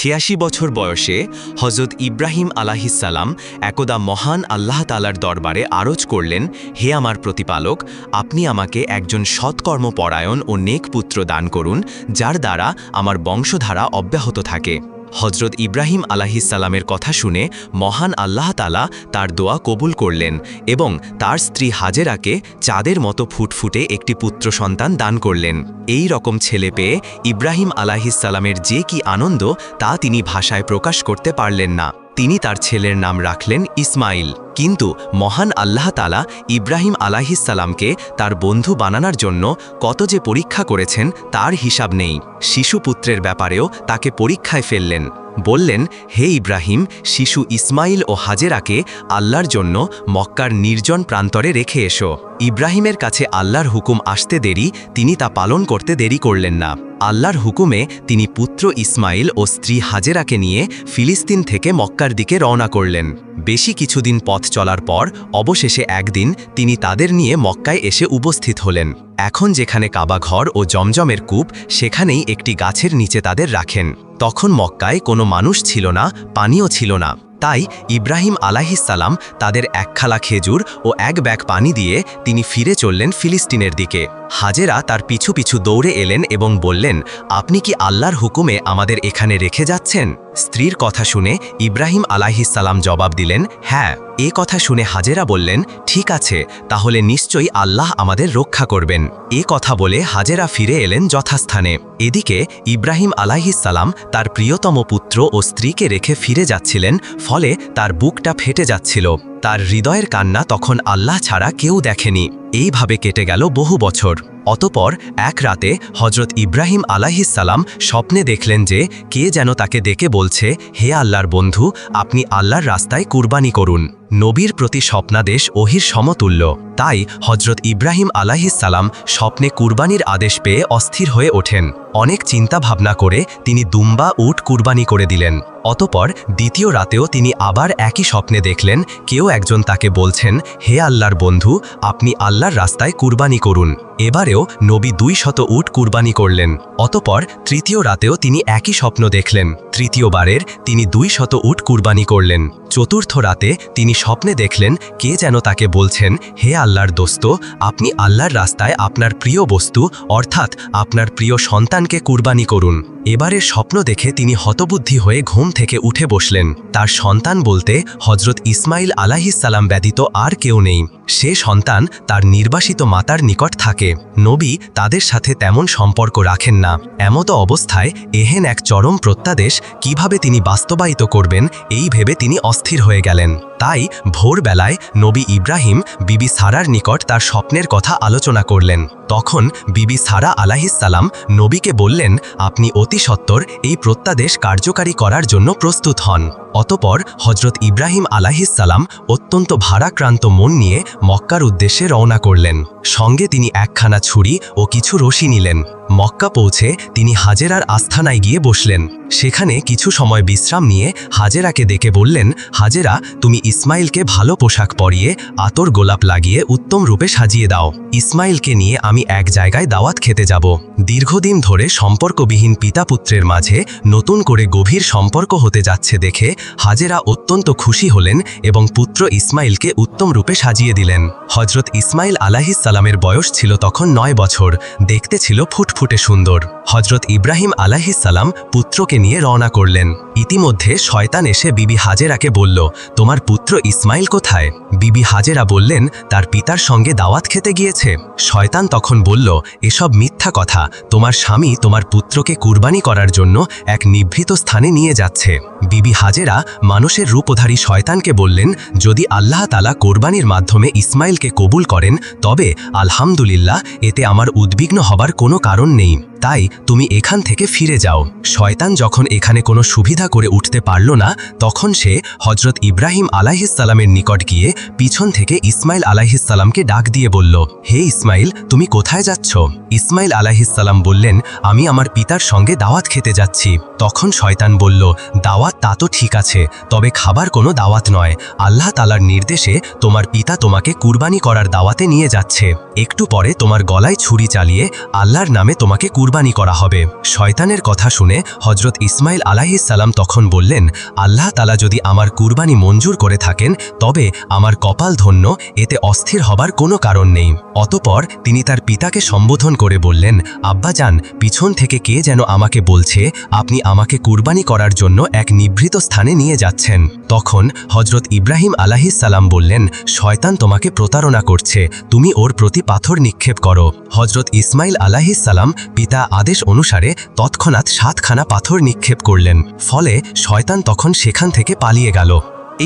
৮৬ বছর বয়সে হজরত ইব্রাহিম আলাহিসাল্লাম একদা মহান আল্লাহ তাআলার দরবারে আরজ করলেন, হে আমার প্রতিপালক, আপনি আমাকে একজন সৎকর্মপরায়ণ ও নেক পুত্র দান করুন, যার দ্বারা আমার বংশধারা অব্যাহত থাকে। হজরত ইব্রাহিম আলাহিসাল্লামের কথা শুনে মহান আল্লাহ তাআলা তার দোয়া কবুল করলেন এবং তার স্ত্রী হাজেরাকে চাঁদের মতো ফুটফুটে একটি পুত্র সন্তান দান করলেন। এই রকম ছেলে পেয়ে ইব্রাহিম আলাহিসাল্লামের যে কি আনন্দ তা তিনি ভাষায় প্রকাশ করতে পারলেন না। তিনি তার ছেলের নাম রাখলেন ইসমাইল। কিন্তু মহান আল্লাহ তাআলা ইব্রাহিম আলাইহিসসালামকে তার বন্ধু বানানোর জন্য কত যে পরীক্ষা করেছেন তার হিসাব নেই। শিশুপুত্রের ব্যাপারেও তাকে পরীক্ষায় ফেললেন। বললেন, হে ইব্রাহিম, শিশু ইসমাইল ও হাজেরাকে আল্লাহর জন্য মক্কার নির্জন প্রান্তরে রেখে এসো। ইব্রাহিমের কাছে আল্লাহর হুকুম আসতে দেরি, তিনি তা পালন করতে দেরি করলেন না। আল্লাহর হুকুমে তিনি পুত্র ইসমাইল ও স্ত্রী হাজেরাকে নিয়ে ফিলিস্তিন থেকে মক্কার দিকে রওনা করলেন। বেশি কিছুদিন পথ চলার পর অবশেষে একদিন তিনি তাদের নিয়ে মক্কায় এসে উপস্থিত হলেন। এখন যেখানে কাবা ঘর ও জমজমের কূপ, সেখানেই একটি গাছের নিচে তাদের রাখেন। তখন মক্কায় কোনো মানুষ ছিল না, পানিও ছিল না। তাই ইব্রাহিম আলাইহিসসালাম তাদের এক খালা খেজুর ও এক ব্যাগ পানি দিয়ে তিনি ফিরে চললেন ফিলিস্তিনের দিকে। হাজেরা তার পিছু পিছু দৌড়ে এলেন এবং বললেন, আপনি কি আল্লাহর হুকুমে আমাদের এখানে রেখে যাচ্ছেন? স্ত্রীর কথা শুনে ইব্রাহিম আলাইহিসসালাম জবাব দিলেন, হ্যাঁ। এ কথা শুনে হাজেরা বললেন, ঠিক আছে, তাহলে নিশ্চয়ই আল্লাহ আমাদের রক্ষা করবেন। এ কথা বলে হাজেরা ফিরে এলেন যথাস্থানে। এদিকে ইব্রাহিম আলাইহিসসালাম তার প্রিয়তম পুত্র ও স্ত্রীকে রেখে ফিরে যাচ্ছিলেন, ফলে তার বুকটা ফেটে যাচ্ছিল। তার হৃদয়ের কান্না তখন আল্লাহ ছাড়া কেউ দেখেনি। এইভাবে কেটে গেল বহু বছর। অতপর এক রাতে হজরত ইব্রাহিম আলাইহিসসালাম স্বপ্নে দেখলেন যে কে যেন তাকে ডেকে বলছে, হে আল্লাহর বন্ধু, আপনি আল্লাহর রাস্তায় কুরবানি করুন। নবীর প্রতি স্বপ্নাদেশ ওহির সমতুল্য। তাই হজরত ইব্রাহিম আলাইহিসসালাম স্বপ্নে কুরবানির আদেশ পেয়ে অস্থির হয়ে ওঠেন। অনেক চিন্তা ভাবনা করে তিনি দুম্বা উট কুরবানি করে দিলেন। অতপর দ্বিতীয় রাতেও তিনি আবার একই স্বপ্নে দেখলেন কেউ একজন তাকে বলছেন, হে আল্লাহর বন্ধু, আপনি আল্লাহর রাস্তায় কুরবানি করুন। এবারেও নবী 200 উট কুরবানি করলেন। অতপর তৃতীয় রাতেও তিনি একই স্বপ্ন দেখলেন। তৃতীয়বারের তিনি 200 উট কুরবানি করলেন। চতুর্থ রাতে তিনি স্বপ্নে দেখলেন কে যেন তাকে বলছেন, হে আল্লাহর দোস্ত, আপনি আল্লাহর রাস্তায় আপনার প্রিয় বস্তু অর্থাৎ আপনার প্রিয় সন্তানকে কুরবানি করুন। এবারের স্বপ্ন দেখে তিনি হতবুদ্ধি হয়ে ঘুম থেকে উঠে বসলেন। তার সন্তান বলতে হজরত ইসমাইল আলাইহিসসালাম ব্যতীত আর কেউ নেই। সে সন্তান তার নির্বাসিত মাতার নিকট থাকে। নবী তাদের সাথে তেমন সম্পর্ক রাখেন না। এমতো অবস্থায় এহেন এক চরম প্রত্যাদেশ কিভাবে তিনি বাস্তবায়িত করবেন, এই ভেবে তিনি অস্থির হয়ে গেলেন। তাই ভোরবেলায় নবী ইব্রাহিম বিবি সারার নিকট তার স্বপ্নের কথা আলোচনা করলেন। তখন বিবি সারা আলাইহিসসালাম নবীকে বললেন, আপনি অতি সত্বর এই প্রত্যাদেশ কার্যকারী করার জন্য প্রস্তুত হন। অতপর হজরত ইব্রাহিম আলাইহিসসালাম অত্যন্ত ভারাক্রান্ত মন নিয়ে মক্কার উদ্দেশ্যে রওনা করলেন। সঙ্গে তিনি একখানা ছুরি ও কিছু রশি নিলেন। মক্কা পৌঁছে তিনি হাজেরার আস্থানায় গিয়ে বসলেন। সেখানে কিছু সময় বিশ্রাম নিয়ে হাজেরাকে ডেকে বললেন, হাজেরা, তুমি ইসমাইলকে ভালো পোশাক পরিয়ে আতর গোলাপ লাগিয়ে উত্তম রূপে সাজিয়ে দাও। ইসমাইলকে নিয়ে আমি এক জায়গায় দাওয়াত খেতে যাব। দীর্ঘদিন ধরে সম্পর্কবিহীন পিতা পুত্রের মাঝে নতুন করে গভীর সম্পর্ক হতে যাচ্ছে দেখে হাজেরা অত্যন্ত খুশি হলেন এবং পুত্র ইসমাইলকে উত্তম রূপে সাজিয়ে দিলেন। হজরত ইসমাইল আলাইহিসসালামের বয়স ছিল তখন 9 বছর। দেখতে ছিল ফুটফুটে সুন্দর। হজরত ইব্রাহিম আলাইহিসসালাম পুত্রকে নিয়ে রওনা করলেন। ইতিমধ্যে শয়তান এসে বিবি হাজেরাকে বলল, তোমার পুত্র ইসমাইল কোথায়? বিবি হাজেরা বললেন, তার পিতার সঙ্গে দাওয়াত খেতে গিয়েছে। শয়তান তখন বলল, এসব মিথ্যা কথা, তোমার স্বামী তোমার পুত্রকে কুরবানি করার জন্য এক নিভৃত স্থানে নিয়ে যাচ্ছে। বিবি হাজেরা মানুষের রূপধারী শয়তানকে বললেন, যদি আল্লাহ তাআলা কোরবানির মাধ্যমে ইসমাইলকে কবুল করেন তবে আলহামদুলিল্লাহ, এতে আমার উদ্বিগ্ন হবার কোনো কারণ নেই। তাই তুমি এখান থেকে ফিরে যাও। শয়তান যখন এখানে কোনো সুবিধা করে উঠতে পারল না, তখন সে হজরত ইব্রাহিম আলাইহিসসালামের নিকট গিয়ে পিছন থেকে ইসমাইল আলাইহিসসালামকে ডাক দিয়ে বলল, হে ইসমাইল, তুমি কোথায় যাচ্ছ? ইসমাইল আলাইহিসসালাম বললেন, আমি আমার পিতার সঙ্গে দাওয়াত খেতে যাচ্ছি। তখন শয়তান বলল, দাওয়াত তা তো ঠিক আছে, তবে খাবার কোনো দাওয়াত নয়। আল্লাহ তাআলার নির্দেশে তোমার পিতা তোমাকে কুরবানি করার দাওয়াতে নিয়ে যাচ্ছে। একটু পরে তোমার গলায় ছুরি চালিয়ে আল্লাহর নামে তোমাকে কুরবানি কুরবানি করা হবে। শয়তানের কথা শুনে হজরত ইসমাইল আলাইহিসসালাম তখন বললেন, আল্লাহ তাআলা যদি আমার কুরবানি মঞ্জুর করে থাকেন তবে আমার কপাল ধন্য, এতে অস্থির হবার কোনো কারণ নেই। অতঃপর তিনি তার পিতাকে সম্বোধন করে বললেন, আব্বাজান, পিছন থেকে কে যেন আমাকে বলছে আপনি আমাকে কুরবানি করার জন্য এক নিভৃত স্থানে নিয়ে যাচ্ছেন। তখন হজরত ইব্রাহিম আলাইহিসসালাম বললেন, শয়তান তোমাকে প্রতারণা করছে, তুমি ওর প্রতি পাথর নিক্ষেপ করো। হজরত ইসমাইল আলাইহিসসালাম পিতা আদেশ অনুসারে তৎক্ষণাৎ 7খানা পাথর নিক্ষেপ করলেন। ফলে শয়তান তখন সেখান থেকে পালিয়ে গেল।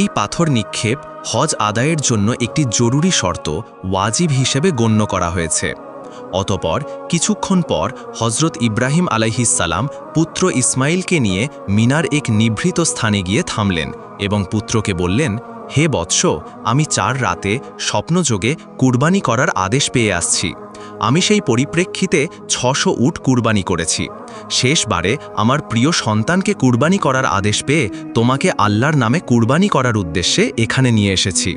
এই পাথর নিক্ষেপ হজ আদায়ের জন্য একটি জরুরি শর্ত, ওয়াজিব হিসেবে গণ্য করা হয়েছে। অতঃপর কিছুক্ষণ পর হজরত ইব্রাহিম আলাইহিসসালাম পুত্র ইসমাইলকে নিয়ে মিনার এক নিভৃত স্থানে গিয়ে থামলেন এবং পুত্রকে বললেন, হে বৎস, আমি 4 রাতে স্বপ্নযোগে কুরবানি করার আদেশ পেয়ে আসছি। আমি সেই পরিপ্রেক্ষিতে 600 উট কুরবানি করেছি। শেষবারে আমার প্রিয় সন্তানকে কুরবানি করার আদেশ পেয়ে তোমাকে আল্লাহর নামে কুরবানি করার উদ্দেশ্যে এখানে নিয়ে এসেছি।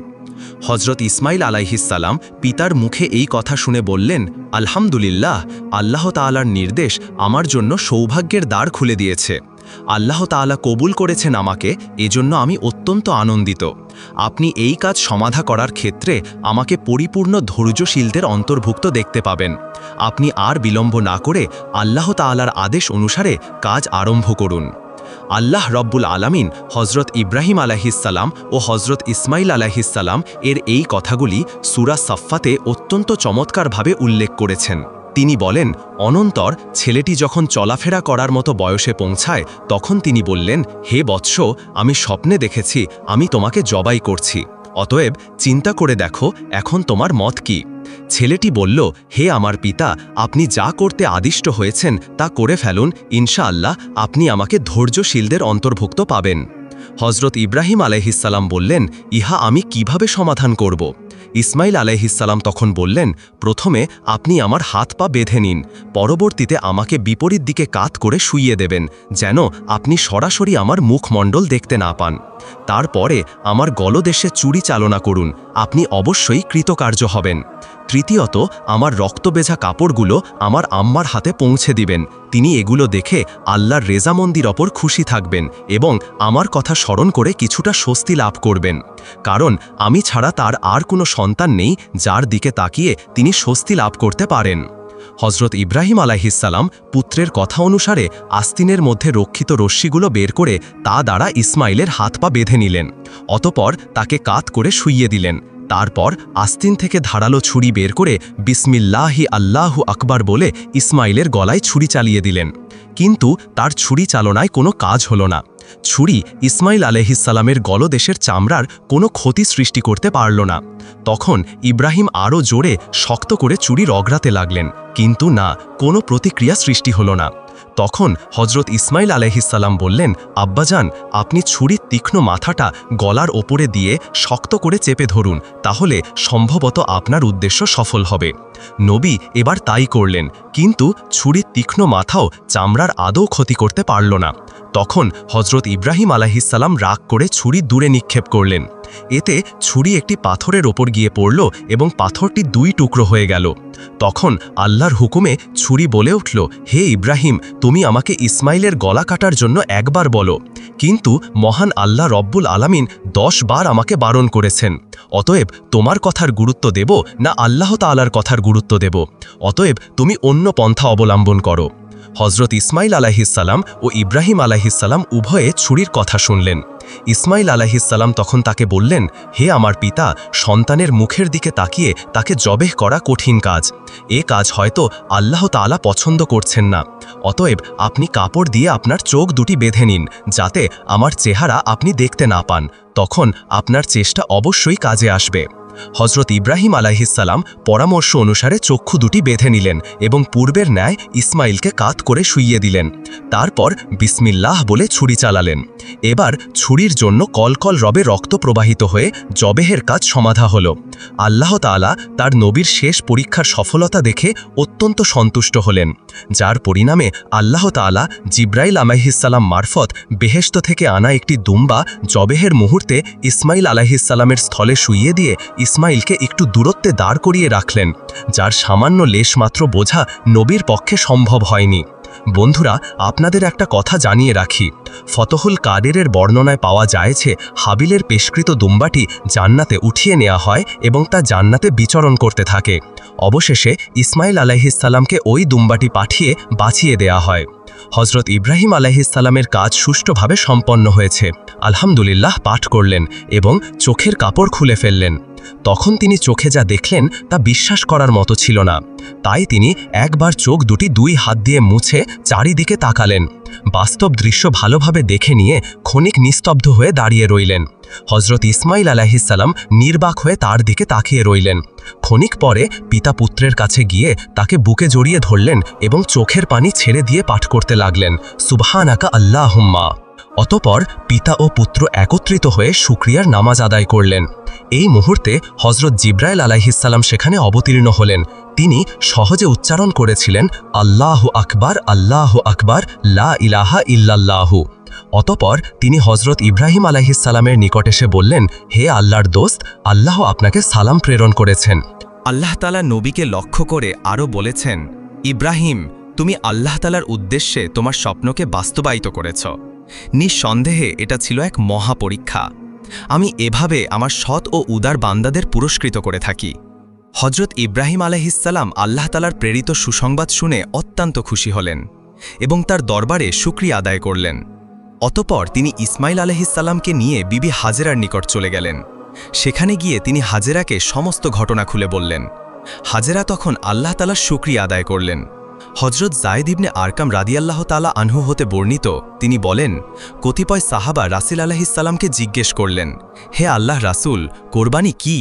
হজরত ইসমাইল আলাইহিসসালাম পিতার মুখে এই কথা শুনে বললেন, আলহামদুলিল্লাহ, আল্লাহ তাআলার নির্দেশ আমার জন্য সৌভাগ্যের দ্বার খুলে দিয়েছে। আল্লাহ তাআলা কবুল করেছেন আমাকে, এজন্য আমি অত্যন্ত আনন্দিত। আপনি এই কাজ সমাধা করার ক্ষেত্রে আমাকে পরিপূর্ণ ধৈর্যশীলদের অন্তর্ভুক্ত দেখতে পাবেন। আপনি আর বিলম্ব না করে আল্লাহ তাআলার আদেশ অনুসারে কাজ আরম্ভ করুন। আল্লাহ রব্বুল আলামিন হজরত ইব্রাহিম আলাইহিসসালাম ও হজরত ইসমাইল আলাইহিসসালাম এর এই কথাগুলি সূরা সাফফাতে অত্যন্ত চমৎকারভাবে উল্লেখ করেছেন। তিনি বলেন, অনন্তর ছেলেটি যখন চলাফেরা করার মতো বয়সে পৌঁছায় তখন তিনি বললেন, হে বৎস, আমি স্বপ্নে দেখেছি আমি তোমাকে জবাই করছি, অতএব চিন্তা করে দেখো এখন তোমার মত কি। ছেলেটি বলল, হে আমার পিতা, আপনি যা করতে আদিষ্ট হয়েছেন তা করে ফেলুন, ইনশাআল্লাহ আপনি আমাকে ধৈর্যশীলদের অন্তর্ভুক্ত পাবেন। হজরত ইব্রাহিম আলাইহিসসালাম বললেন, ইহা আমি কিভাবে সমাধান করব? ইসমাইল আলাইহিসসালাম তখন বললেন, প্রথমে আপনি আমার হাত পা বেঁধে নিন, পরবর্তীতে আমাকে বিপরীত দিকে কাত করে শুইয়ে দেবেন, যেন আপনি সরাসরি আমার মুখমণ্ডল দেখতে না পান। তারপরে আমার গলদেশে চুরি চালনা করুন, আপনি অবশ্যই কৃতকার্য হবেন। তৃতীয়ত, আমার রক্তবেঝা কাপড়গুলো আমার আম্মার হাতে পৌঁছে দিবেন, তিনি এগুলো দেখে আল্লাহর রেজামন্দির ওপর খুশি থাকবেন এবং আমার কথা স্মরণ করে কিছুটা স্বস্তি লাভ করবেন, কারণ আমি ছাড়া তার আর কোনো সন্তান নেই যার দিকে তাকিয়ে তিনি স্বস্তি লাভ করতে পারেন। হজরত ইব্রাহিম আলাইহিসসালাম পুত্রের কথা অনুসারে আস্তিনের মধ্যে রক্ষিত রশ্মিগুলো বের করে তা দ্বারা ইসমাইলের হাত পা বেঁধে নিলেন। অতঃপর তাকে কাত করে শুইয়ে দিলেন। তারপর আস্তিন থেকে ধারালো ছুরি বের করে বিসমিল্লাহি আল্লাহু আকবার বলে ইসমাইলের গলায় ছুরি চালিয়ে দিলেন। কিন্তু তার ছুরি চালনায় কোনো কাজ হলো না। ছুরি ইসমাইল আলাইহিসসালামের গলদেশের চামড়ার কোনো ক্ষতি সৃষ্টি করতে পারল না। তখন ইব্রাহিম আরও জোরে শক্ত করে ছুরি রগড়াতে লাগলেন, কিন্তু না, কোনো প্রতিক্রিয়া সৃষ্টি হলো না। তখন হজরত ইসমাইল আলাইহিসসালাম বললেন, আব্বাজান, আপনি ছুরির তীক্ষ্ণ মাথাটা গলার ওপরে দিয়ে শক্ত করে চেপে ধরুন, তাহলে সম্ভবত আপনার উদ্দেশ্য সফল হবে। নবী এবার তাই করলেন, কিন্তু ছুরির তীক্ষ্ণ মাথাও চামড়ার আদৌ ক্ষতি করতে পারল না। তখন হজরত ইব্রাহিম আলাইহিসসালাম রাগ করে ছুরি দূরে নিক্ষেপ করলেন। এতে ছুরি একটি পাথরের ওপর গিয়ে পড়ল এবং পাথরটি 2 টুকরো হয়ে গেল। তখন আল্লাহর হুকুমে ছুরি বলে উঠল, হে ইব্রাহিম, তুমি আমাকে ইসমাইলের গলা কাটার জন্য একবার বলো, কিন্তু মহান আল্লাহ রব্বুল আলামিন 10 বার আমাকে বারণ করেছেন। অতএব তোমার কথার গুরুত্ব দেব না আল্লাহ তাআলার কথার গুরুত্ব দেব? অতএব তুমি অন্য পন্থা অবলম্বন করো। হজরত ইসমাইল আলাইহিসসালাম ও ইব্রাহিম আলাইহিসসালাম উভয়ে ছুরির কথা শুনলেন। ইসমাইল আলাইহিসসালাম তখন তাকে বললেন, হে আমার পিতা, সন্তানের মুখের দিকে তাকিয়ে তাকে জবেহ করা কঠিন কাজ। এ কাজ হয়তো আল্লাহ তাআলা পছন্দ করছেন না। অতএব আপনি কাপড় দিয়ে আপনার চোখ দুটি বেঁধে নিন, যাতে আমার চেহারা আপনি দেখতে না পান, তখন আপনার চেষ্টা অবশ্যই কাজে আসবে। হজরত ইব্রাহিম আলাইহিসসালাম পরামর্শ অনুসারে চক্ষু দুটি বেঁধে নিলেন এবং পূর্বের ন্যায় ইসমাইলকে কাত করে শুইয়ে দিলেন। তারপর বিসমিল্লাহ বলে ছুরি চালালেন। এবার ছুরির জন্য কলকল রবে রক্ত প্রবাহিত হয়ে জবেহের কাজ সমাধা হল। আল্লাহ তাআলা তার নবীর শেষ পরীক্ষার সফলতা দেখে অত্যন্ত সন্তুষ্ট হলেন, যার পরিণামে আল্লাহ তাআলা জিব্রাইল আলাইহিসসালাম মারফত বেহেশত থেকে আনা একটি দুম্বা জবেহের মুহূর্তে ইসমাইল আলাইহিসসালামের স্থলে শুইয়ে দিয়ে ইসমাইলকে একটু দূরত্বে দাঁড় করিয়ে রাখলেন, যার সামান্য লেশমাত্র বোঝা নবীর পক্ষে সম্ভব হয়নি। বন্ধুরা, আপনাদের একটা কথা জানিয়ে রাখি, ফতহুল কাদেরের বর্ণনায় পাওয়া যায় যে হাবিলের পেশকৃত দুম্বাটি জান্নাতে উঠিয়ে নেওয়া হয় এবং তা জান্নাতে বিচরণ করতে থাকে। অবশেষে ইসমাইল আলাইহিসসালামকে ওই দুম্বাটি পাঠিয়ে বাঁচিয়ে দেয়া হয়। হজরত ইব্রাহিম আলাইহিসসালামের কাজ সুষ্ঠুভাবে সম্পন্ন হয়েছে, আলহামদুলিল্লাহ পাঠ করলেন এবং চোখের কাপড় খুলে ফেললেন। তখন তিনি চোখে যা দেখলেন তা বিশ্বাস করার মতো ছিল না। তাই তিনি একবার চোখ দুটি 2 হাত দিয়ে মুছে চারিদিকে তাকালেন। বাস্তব দৃশ্য ভালোভাবে দেখে নিয়ে ক্ষণিক নিস্তব্ধ হয়ে দাঁড়িয়ে রইলেন। হজরত ইসমাইল আলাইহিসসালাম নির্বাক হয়ে তার দিকে তাকিয়ে রইলেন। ক্ষণিক পরে পিতা পুত্রের কাছে গিয়ে তাকে বুকে জড়িয়ে ধরলেন এবং চোখের পানি ছেড়ে দিয়ে পাঠ করতে লাগলেন, সুবহানাকা আল্লাহুম্মা। অতপর পিতা ও পুত্র একত্রিত হয়ে শুকরিয়ার নামাজ আদায় করলেন। এই মুহূর্তে হজরত জিব্রাইল আলাইহিসসালাম সেখানে অবতীর্ণ হলেন। তিনি সহজে উচ্চারণ করেছিলেন, আল্লাহু আকবার, আল্লাহু আকবার, লা ইলাহা ইল্লাল্লাহু। অতপর তিনি হজরত ইব্রাহিম আলাইহিসসালামের নিকট এসে বললেন, হে আল্লাহর দোস্ত, আল্লাহ আপনাকে সালাম প্রেরণ করেছেন। আল্লাহ তাআলা নবীকে লক্ষ্য করে আরও বলেছেন, ইব্রাহিম, তুমি আল্লাহ তাআলার উদ্দেশ্যে তোমার স্বপ্নকে বাস্তবায়িত করেছ। নিঃসন্দেহে এটা ছিল এক মহাপরীক্ষা। আমি এভাবে আমার সৎ ও উদার বান্দাদের পুরস্কৃত করে থাকি। হজরত ইব্রাহিম আলাইহিসসালাম আল্লাহ তাআলার প্রেরিত সুসংবাদ শুনে অত্যন্ত খুশি হলেন এবং তার দরবারে শুকরিয়া আদায় করলেন। অতপর তিনি ইসমাইল আলাইহিসসালামকে নিয়ে বিবি হাজেরার নিকট চলে গেলেন। সেখানে গিয়ে তিনি হাজেরাকে সমস্ত ঘটনা খুলে বললেন। হাজেরা তখন আল্লাহ তাআলার শুকরিয়া আদায় করলেন। হজরত জায়েদ ইবনে আরকাম রাদিয়াল্লাহু তাআলা আনহু হতে বর্ণিত, তিনি বলেন, কতিপয় সাহাবা রাসূল আলাইহিসসালামকে জিজ্ঞেস করলেন, হে আল্লাহ রাসূল, কোরবানি কি?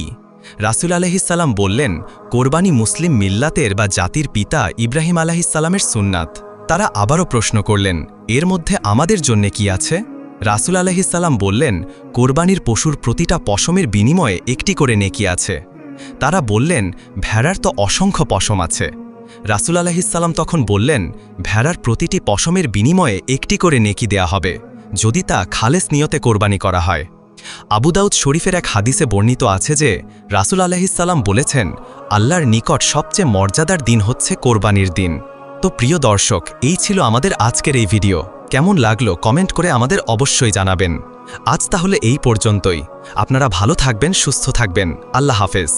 রাসূল আলাইহিসসালাম বললেন, কোরবানি মুসলিম মিল্লাতের বা জাতির পিতা ইব্রাহিম আলাইহিসসালামের সুন্নাত। তারা আবারও প্রশ্ন করলেন, এর মধ্যে আমাদের জন্যে কি আছে? রাসূল আলাইহিসসালাম বললেন, কোরবানির পশুর প্রতিটা পশমের বিনিময়ে একটি করে নেকি আছে। তারা বললেন, ভেড়ার তো অসংখ্য পশম আছে। রাসূল আলাইহিসসালাম তখন বললেন, ভেড়ার প্রতিটি পশমের বিনিময়ে একটি করে নেকি দেয়া হবে, যদি তা খালেস নিয়তে কোরবানি করা হয়। আবু দাউদ শরীফের এক হাদিসে বর্ণিত আছে যে রাসূল আলাইহিসসালাম বলেছেন, আল্লাহর নিকট সবচেয়ে মর্যাদার দিন হচ্ছে কোরবানির দিন। তো প্রিয় দর্শক, এই ছিল আমাদের আজকের এই ভিডিও। কেমন লাগলো কমেন্ট করে আমাদের অবশ্যই জানাবেন। আজ তাহলে এই পর্যন্তই। আপনারা ভালো থাকবেন, সুস্থ থাকবেন। আল্লাহ হাফেজ।